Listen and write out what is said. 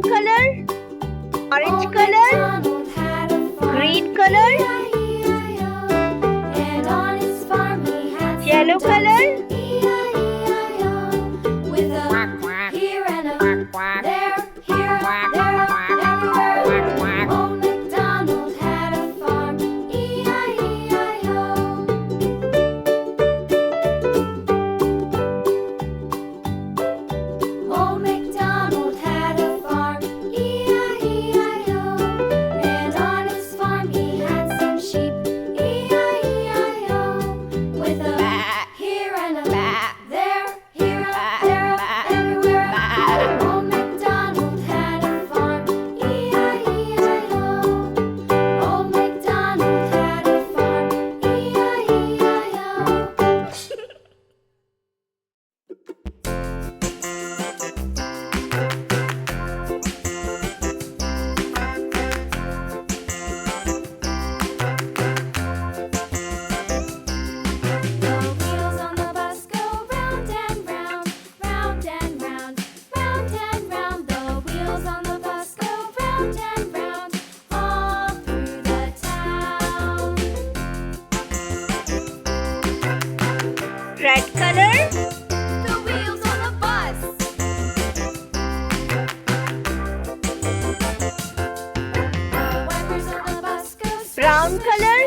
brown color, orange color, green color, yellow color, with a here and a there, here, there, everywhere. Old MacDonald had a farm, E-I-E-I-O. Old MacDonald had a farm, E-I-E-I-O. And on his farm he had some sheep, E-I-E-I-O. With a here and a there, here, there, everywhere. Old MacDonald had a farm, E-I-E-I-O. Old MacDonald had a farm, The wheels on the bus go round and round, round and round, round and round. The wheels on the bus go round and round, all through the town. red color, The wheels on the bus. The wipers on the bus go brown color,